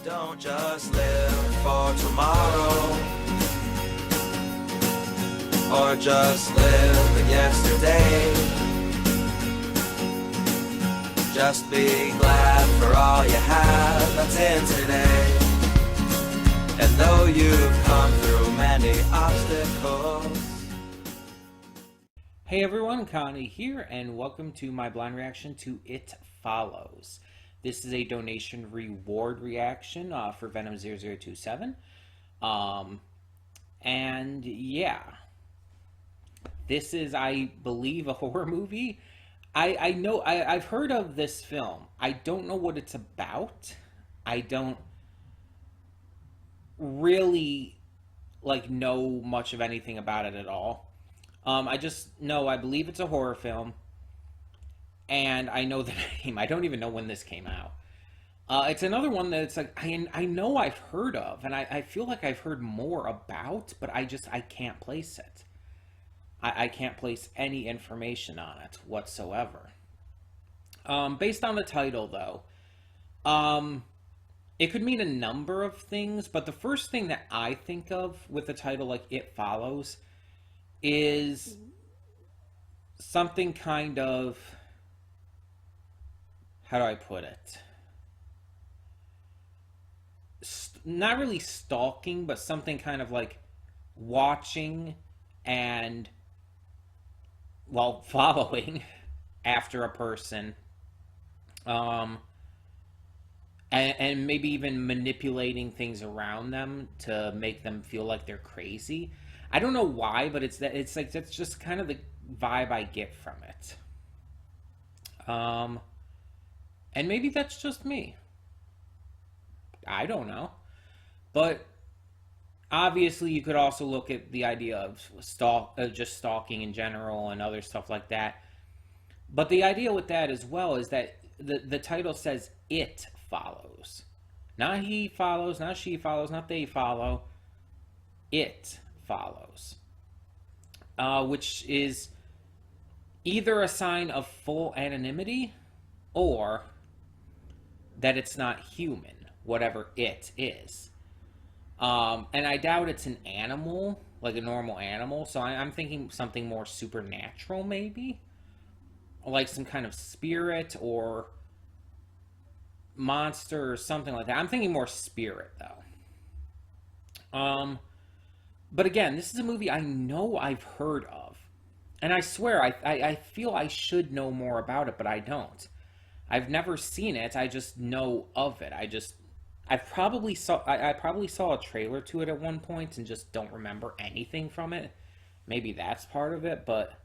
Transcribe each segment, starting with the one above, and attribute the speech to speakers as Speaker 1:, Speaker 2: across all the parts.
Speaker 1: Don't just live for tomorrow, or just live in yesterday. Just be glad for all you have that's in today. And though you've come through many obstacles.
Speaker 2: Hey everyone, Connie here, and welcome to my blind reaction to It Follows. This is a donation reward reaction for Venom 0027. And yeah, this is, I believe, a horror movie. I know, I've heard of this film. I don't know what it's about. I don't really, know much of anything about it at all. I just know, I believe it's a horror film. And I know the name. I don't even know when this came out. It's another one that it's like, I know I've heard of, and I feel like I've heard more about, but I can't place it. I can't place any information on it whatsoever. Based on the title, though, it could mean a number of things, but the first thing that I think of with the title, like It Follows, is something kind of, how do I put it? Not really stalking, but something kind of like watching and, well, following after a person. And maybe even manipulating things around them to make them feel like they're crazy. I don't know why, but it's like that's just kind of the vibe I get from it. And maybe that's just me. I don't know. But obviously you could also look at the idea of just stalking in general and other stuff like that. But the idea with that as well is that the title says it follows. Not he follows, not she follows, not they follow. It follows. Which is either a sign of full anonymity or that it's not human, whatever it is. And I doubt it's an animal, like a normal animal, so I'm thinking something more supernatural, maybe? Like some kind of spirit or monster or something like that. I'm thinking more spirit, though. But again, this is a movie I know I've heard of. And I swear, I feel I should know more about it, but I don't. I've never seen it, I just know of it. I probably saw a trailer to it at one point and just don't remember anything from it. Maybe that's part of it, but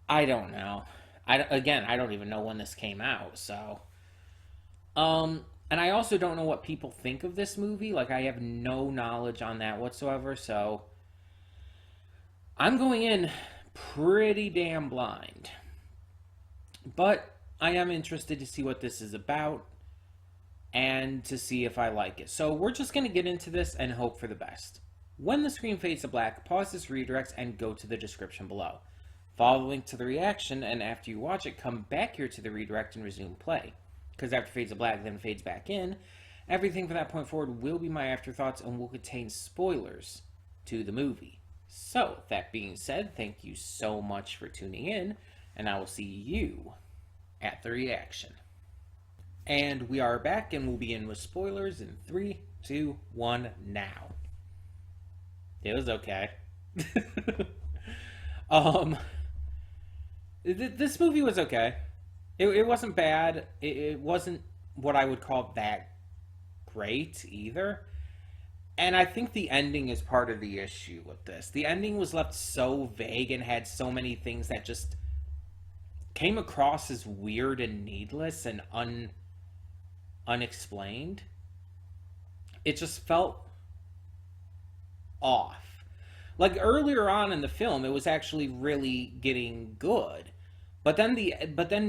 Speaker 2: I don't know. I don't even know when this came out, so. And I also don't know what people think of this movie. Like, I have no knowledge on that whatsoever, so I'm going in pretty damn blind. But I am interested to see what this is about and to see if I like it. So we're just going to get into this and hope for the best. When the screen fades to black, pause this redirect and go to the description below. Follow the link to the reaction, and after you watch it, come back here to the redirect and resume play. Because after fades to black, then fades back in, everything from that point forward will be my afterthoughts and will contain spoilers to the movie. So, that being said, thank you so much for tuning in, and I will see you at the reaction. And we are back, and we'll begin with spoilers in 3, 2, 1, now. It was okay. This movie was okay. It wasn't bad. It wasn't what I would call that great either. And I think the ending is part of the issue with this. The ending was left so vague and had so many things that just came across as weird and needless and unexplained. It just felt off. Like earlier on in the film, it was actually really getting good. But then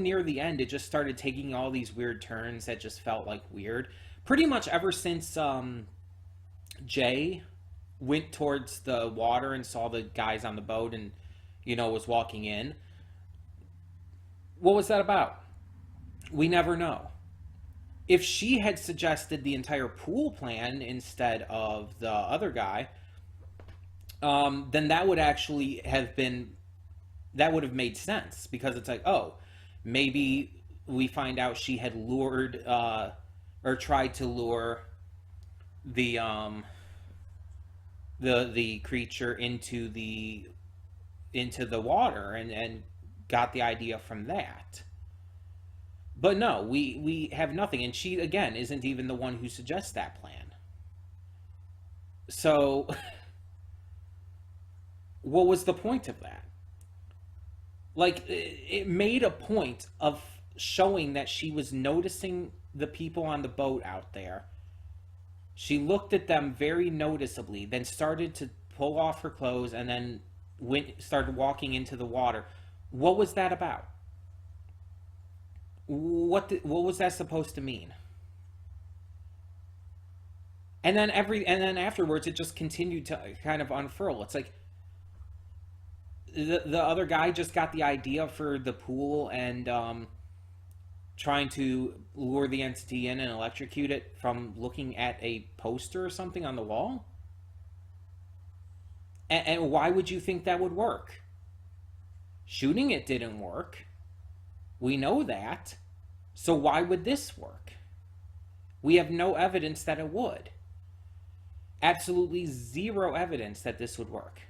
Speaker 2: near the end, it just started taking all these weird turns that just felt like weird. Pretty much ever since Jay went towards the water and saw the guys on the boat and, was walking in. What was that about? We never know. If she had suggested the entire pool plan instead of the other guy, then that would actually have been, that would have made sense, because it's like, oh, maybe we find out she had lured or tried to lure the the creature into the water, and got the idea from that. But no, we have nothing, and she again isn't even the one who suggests that plan. So what was the point of that? Like, it made a point of showing that she was noticing the people on the boat out there. She looked at them very noticeably, then started to pull off her clothes, and then started walking into the water. What was that about? What was that supposed to mean? And then afterwards, it just continued to kind of unfurl. It's like the other guy just got the idea for the pool, and trying to lure the entity in and electrocute it from looking at a poster or something on the wall. And why would you think that would work? Shooting it didn't work. We know that. So why would this work? We have no evidence that it would. Absolutely zero evidence that this would work.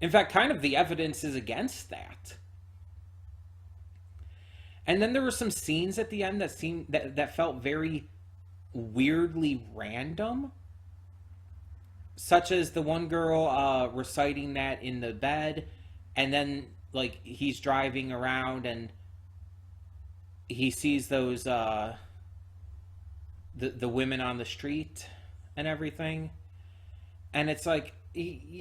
Speaker 2: In fact, kind of the evidence is against that. And then there were some scenes at the end that felt very weirdly random. Such as the one girl reciting that in the bed, and then like he's driving around and he sees those the women on the street and everything, and it's like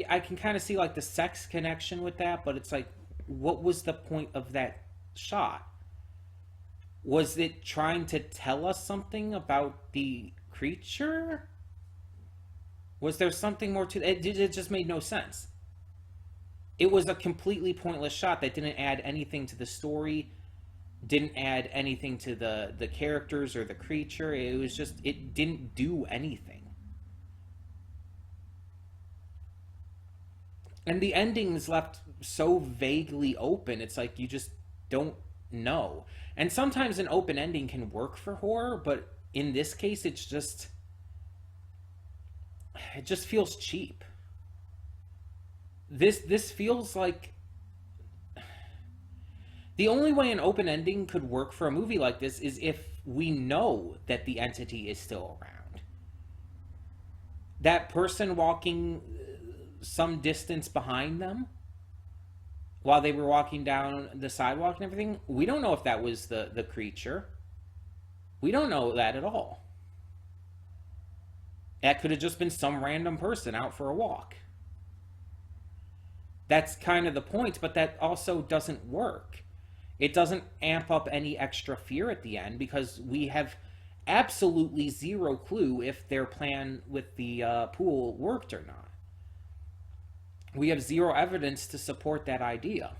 Speaker 2: I can kind of see like the sex connection with that, but it's like, what was the point of that shot? Was it trying to tell us something about the creature? Was there something more to it? It just made no sense. It was a completely pointless shot that didn't add anything to the story, didn't add anything to the characters or the creature. It was just, it didn't do anything. And the ending is left so vaguely open, it's like you just don't know. And sometimes an open ending can work for horror, but in this case it just feels cheap. This feels like the only way an open ending could work for a movie like this is if we know that the entity is still around. That person walking some distance behind them while they were walking down the sidewalk and everything, we don't know if that was the creature. We don't know that at all. That could have just been some random person out for a walk. That's kind of the point, but that also doesn't work. It doesn't amp up any extra fear at the end, because we have absolutely zero clue if their plan with the pool worked or not. We have zero evidence to support that idea.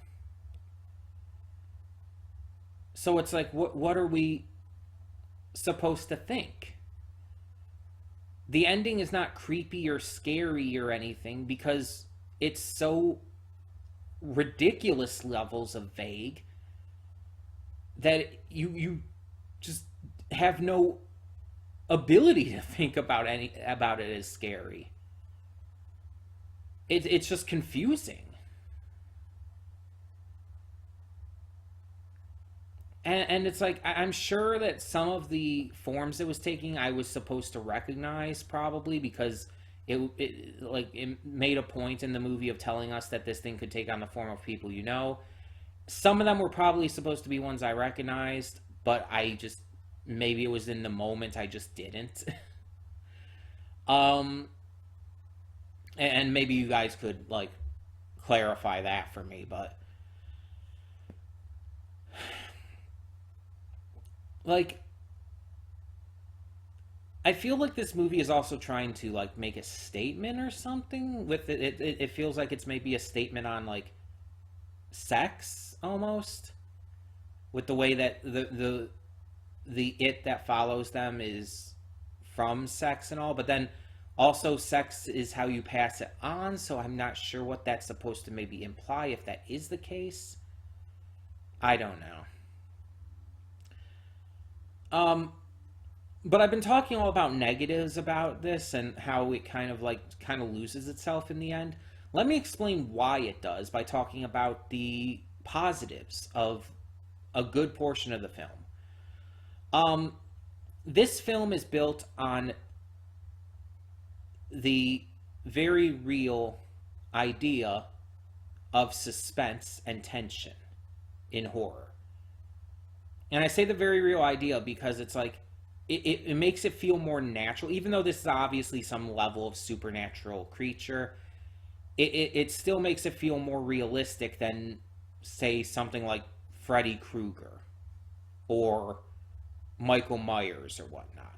Speaker 2: So it's like, what are we supposed to think? The ending is not creepy or scary or anything, because it's so ridiculous levels of vague that you just have no ability to think about it as scary. It's just confusing. And it's like, I'm sure that some of the forms it was taking I was supposed to recognize, probably, because it made a point in the movie of telling us that this thing could take on the form of people you know. Some of them were probably supposed to be ones I recognized, but maybe it was in the moment I just didn't. And maybe you guys could like clarify that for me, but like, I feel like this movie is also trying to like make a statement or something with it. It feels like it's maybe a statement on like sex almost, with the way that the it that follows them is from sex and all, but then also sex is how you pass it on, so I'm not sure what that's supposed to maybe imply if that is the case. I don't know. But I've been talking all about negatives about this and how it kind of loses itself in the end. Let me explain why it does by talking about the positives of a good portion of the film. This film is built on the very real idea of suspense and tension in horror. And I say the very real idea because it's like it makes it feel more natural, even though this is obviously some level of supernatural creature. It still makes it feel more realistic than, say, something like Freddy Krueger or Michael Myers or whatnot.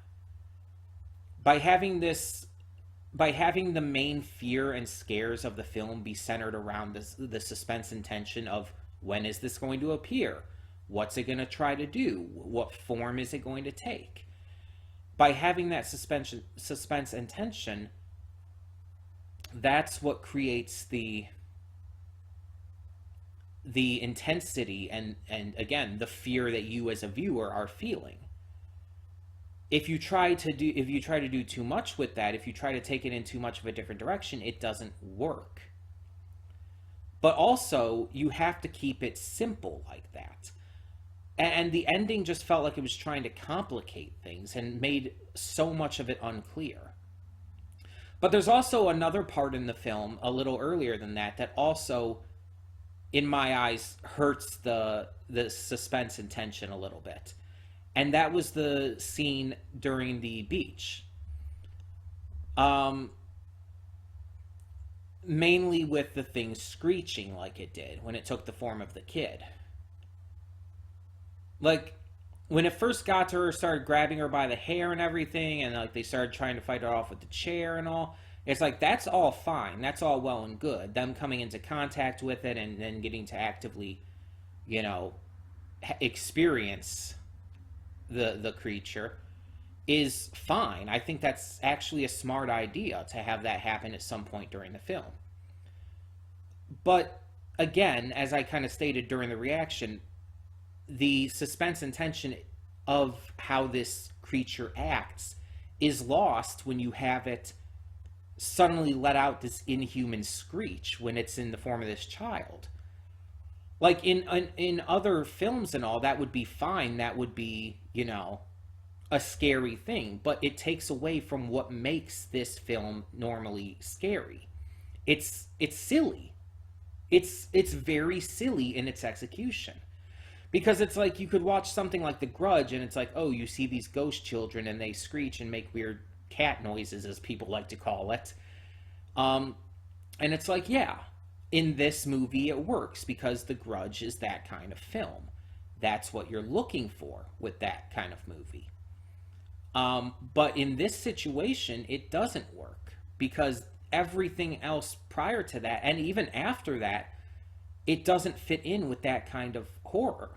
Speaker 2: By having the main fear and scares of the film be centered around the suspense and tension of when is this going to appear? What's it going to try to do? What form is it going to take? By having that suspense and tension, that's what creates the intensity and again, the fear that you as a viewer are feeling. If you try to do too much with that, if you try to take it in too much of a different direction, it doesn't work. But also, you have to keep it simple like that. And the ending just felt like it was trying to complicate things and made so much of it unclear. But there's also another part in the film, a little earlier than that, that also, in my eyes, hurts the suspense and tension a little bit. And that was the scene during the beach. Mainly with the thing screeching like it did when it took the form of the kid. Like, when it first got to her, started grabbing her by the hair and everything, and like they started trying to fight her off with the chair and all, it's like, that's all fine. That's all well and good. Them coming into contact with it and then getting to actively, experience the creature is fine. I think that's actually a smart idea to have that happen at some point during the film. But again, as I kind of stated during the reaction, the suspense and tension of how this creature acts is lost when you have it suddenly let out this inhuman screech when it's in the form of this child. Like in other films and all, that would be fine. That would be, a scary thing. But it takes away from what makes this film normally scary. It's silly. It's very silly in its execution. Because it's like you could watch something like The Grudge and it's like, oh, you see these ghost children and they screech and make weird cat noises, as people like to call it. And it's like, yeah, in this movie it works because The Grudge is that kind of film. That's what you're looking for with that kind of movie. But in this situation, it doesn't work because everything else prior to that, and even after that, it doesn't fit in with that kind of horror.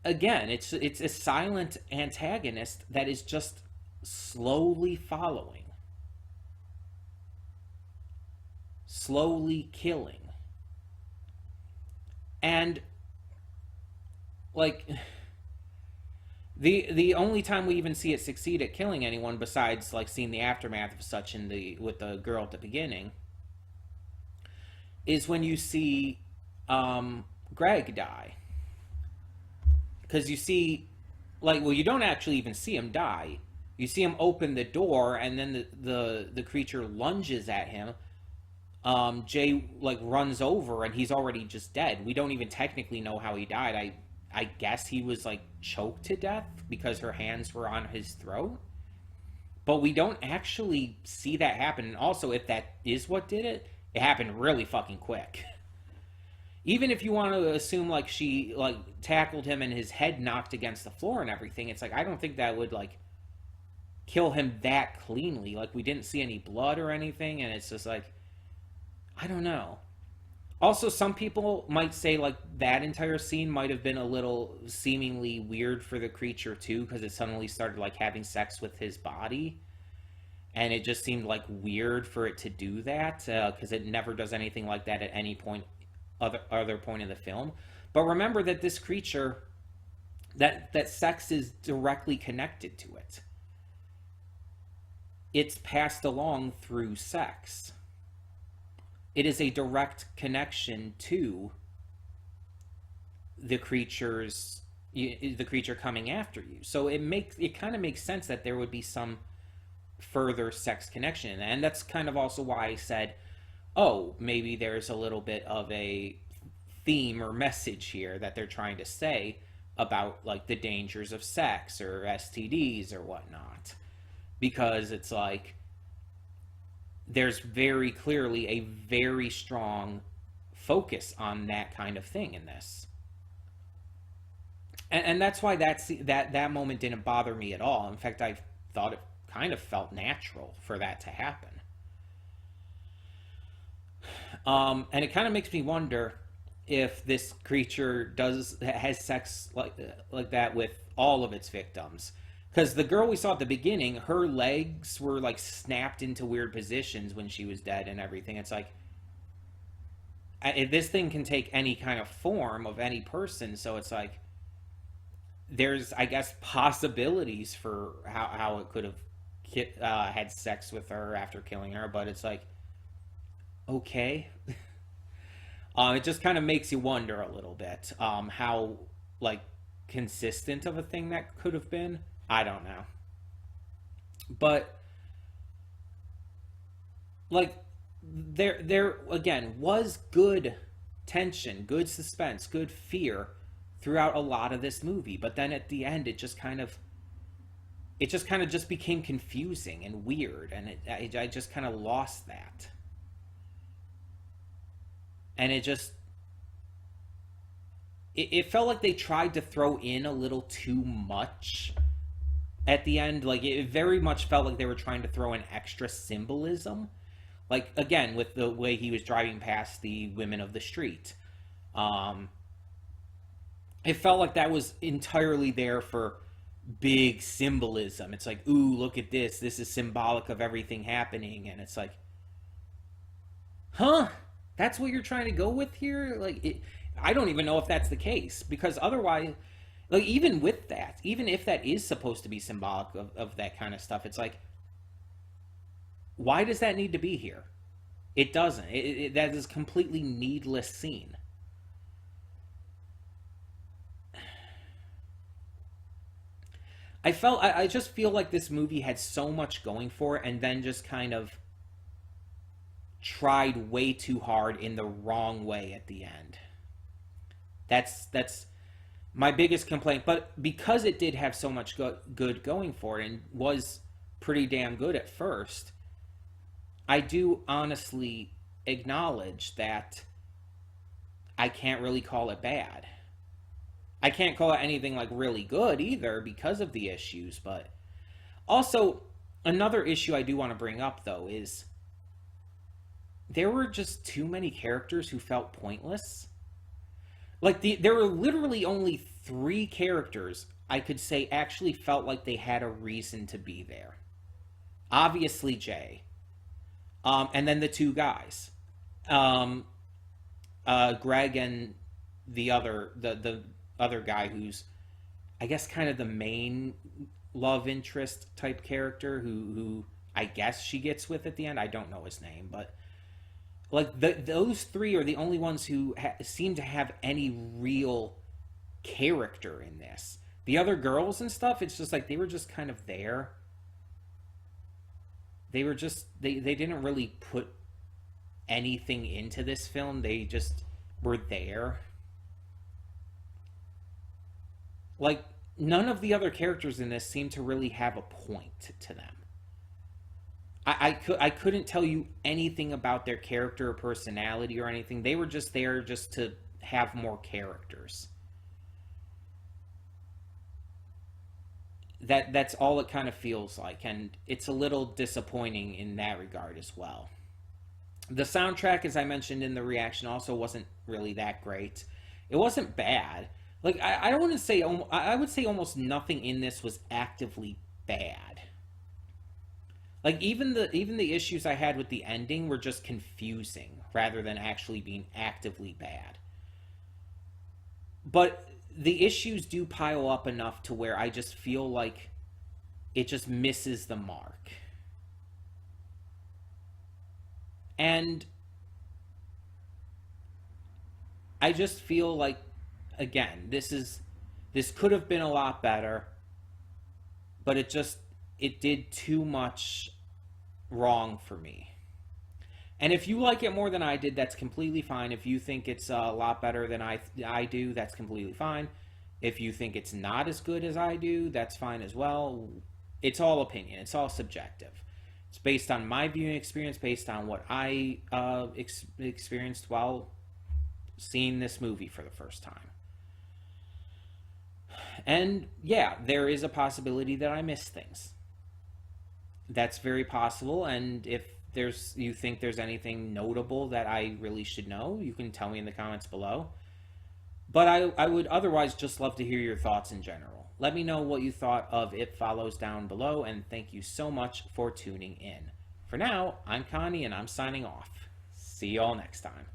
Speaker 2: Again, it's a silent antagonist that is just slowly following, slowly killing. And like the only time we even see it succeed at killing anyone, besides like seeing the aftermath of such with the girl at the beginning, is when you see Greg die. Because you see, you don't actually even see him die. You see him open the door, and then the creature lunges at him. Jay runs over, and he's already just dead. We don't even technically know how he died. I guess he was choked to death because her hands were on his throat. But we don't actually see that happen. And also, if that is what did it, it happened really fucking quick. Even if you want to assume she tackled him and his head knocked against the floor and everything, it's I don't think that would kill him that cleanly. We didn't see any blood or anything, and it's just I don't know. Also, some people might say like that entire scene might have been a little seemingly weird for the creature too, because it suddenly started like having sex with his body, and it just seemed like weird for it to do that because it never does anything like that at any point, other point in the film. But remember that this creature, that sex is directly connected to it. It's passed along through sex. It is a direct connection to the creature coming after you. So it kind of makes sense that there would be some further sex connection, and that's kind of also why I said, oh, maybe there's a little bit of a theme or message here that they're trying to say about like the dangers of sex or STDs or whatnot, because it's like there's very clearly a very strong focus on that kind of thing in this. And that's why that moment didn't bother me at all. In fact, I thought it kind of felt natural for that to happen. And it kind of makes me wonder if this creature has sex like that with all of its victims. Because the girl we saw at the beginning, her legs were like snapped into weird positions when she was dead and everything. It's like, this thing can take any kind of form of any person, so it's like there's, I guess, possibilities for how it could have had sex with her after killing her, but it's like, okay. It just kind of makes you wonder a little bit how like consistent of a thing that could have been. I don't know. But like there again was good tension, good suspense, good fear throughout a lot of this movie, but then at the end it just kind of just became confusing and weird, and I just kind of lost that. And it felt like they tried to throw in a little too much at the end. Like it very much felt like they were trying to throw in extra symbolism, like again with the way he was driving past the women of the street. It felt like that was entirely there for big symbolism. It's like, ooh, look at this is symbolic of everything happening, and it's like, huh, that's what you're trying to go with here? Like I don't even know if that's the case, because otherwise, like even with that, even if that is supposed to be symbolic of that kind of stuff, it's like, why does that need to be here? It doesn't. That is a completely needless scene. I just feel like this movie had so much going for it, and then just kind of tried way too hard in the wrong way at the end. That's my biggest complaint. But because it did have so much good going for it and was pretty damn good at first, I do honestly acknowledge that I can't really call it bad. I can't call it anything like really good either because of the issues. But also, another issue I do want to bring up though is there were just too many characters who felt pointless. Like there were literally only 3 characters I could say actually felt like they had a reason to be there. Obviously Jay, and then the 2 guys, Greg and the other guy who's, I guess, kind of the main love interest type character who I guess she gets with at the end. I don't know his name, but like those 3 are the only ones who seem to have any real character in this. The other girls and stuff, it's just like they were just kind of there. They were just they didn't really put anything into this film. They just were there. Like none of the other characters in this seem to really have a point to them. I couldn't tell you anything about their character or personality or anything. They were just there just to have more characters. That's all it kind of feels like, and it's a little disappointing in that regard as well. The soundtrack, as I mentioned in the reaction, also wasn't really that great. It wasn't bad. Like, I don't want to say, I would say almost nothing in this was actively bad. Like, even the issues I had with the ending were just confusing rather than actually being actively bad. But the issues do pile up enough to where I just feel like it just misses the mark. And I just feel like, again, this could have been a lot better, but it did too much wrong for me. And if you like it more than I did, that's completely fine. If you think it's a lot better than I do, that's completely fine. If you think it's not as good as I do, that's fine as well. It's all opinion. It's all subjective. It's based on my viewing experience, based on what I experienced while seeing this movie for the first time. And yeah, there is a possibility that I missed things. That's very possible, and if you think there's anything notable that I really should know, you can tell me in the comments below. But I would otherwise just love to hear your thoughts in general. Let me know what you thought of It Follows down below, and thank you so much for tuning in. For now, I'm Connie, and I'm signing off. See you all next time.